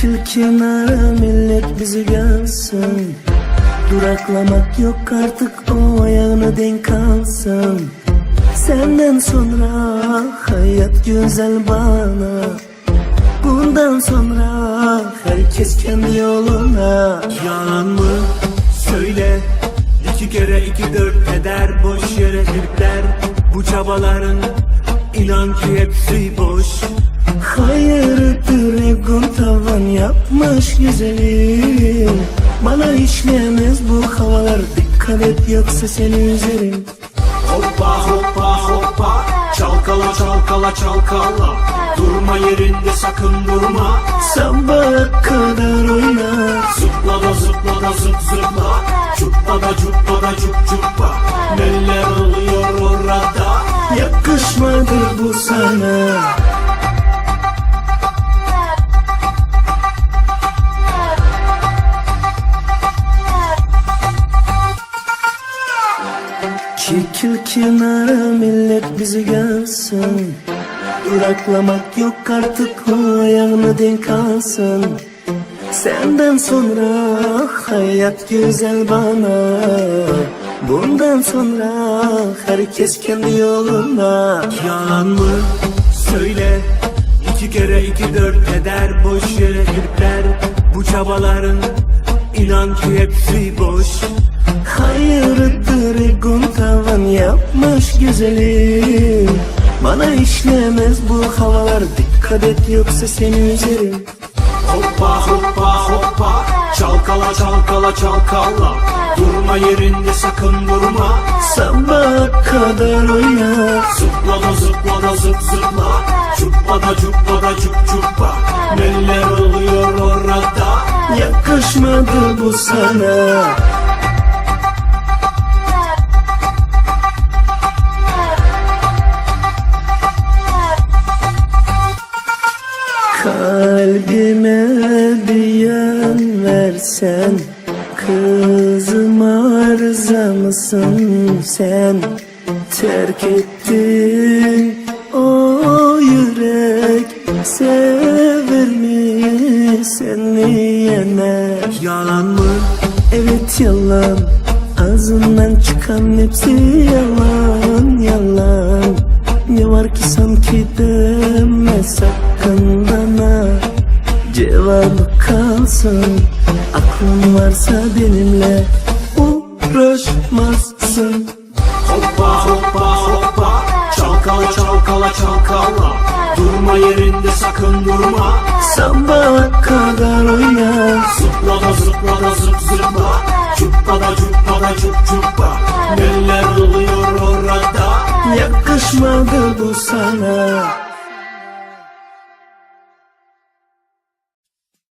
Çekil kenara millet bizi görsün. Duraklamak yok artık, o ayağına denk alsın. Senden sonra hayat güzel bana. Bundan sonra herkes kendi yoluna. Yalan mı? Söyle. 2 kere 2 4 eder. Boş yere tripler. Bu çabaların inan ki hepsi boş. Hayırdır egon tavan yapmış güzelim. Bana işlemez bu havalar, dikkat et yoksa seni üzerim. Hoppa hoppa hoppa, çalkala çalkala çalkala. Durma yerinde sakın durma. Sabaha kadar oyna. Zıpla da zıpla da zıp zıpla. Cuppa da cuppa da cup cuppa. Neler oluyor orada? Yakışmadı bu sana. Çekil kenara millet bizi görsün. Duraklamak yok artık, o ayağına denk alsın. Senden sonra hayat güzel bana. Bundan sonra herkes kendi yoluna. Yalan mı? Söyle. 2 kere 2 4 eder. Boş yere tripler. Bu çabaların inan ki hepsi boş. Hayırdır egon tavan yapmış güzelim. Bana işlemez bu havalar, dikkat et yoksa seni üzerim. Hoppa hoppa hoppa, çalkala çalkala çalkala. Durma yerinde sakın durma. Sabaha kadar oyna. Zıpla da zıpla da zıp zıpla. Cuppa da cuppa da cup cuppa. Neler oluyor orada? Yakışmadı bu sana. Kalbime bir yön versen, kızım arıza mısın sen? Terk ettin o yürek, sever mi seni yener? Yalan mı? Evet yalan, ağzından çıkan hepsi yalan yalan. Ne var ki sanki deme sakın bana. Cevabı kalsın, aklın varsa benimle uğraşmazsın. Hoppa hoppa hoppa, çalkala çalkala çalkala. Durma yerinde sakın durma. Sabaha kadar oyna. Zıpla da zıpla da zıp zıpla. Cuppa da cuppa da cup cuppa. Neler oluyor orada? Yakışmadı bu sana.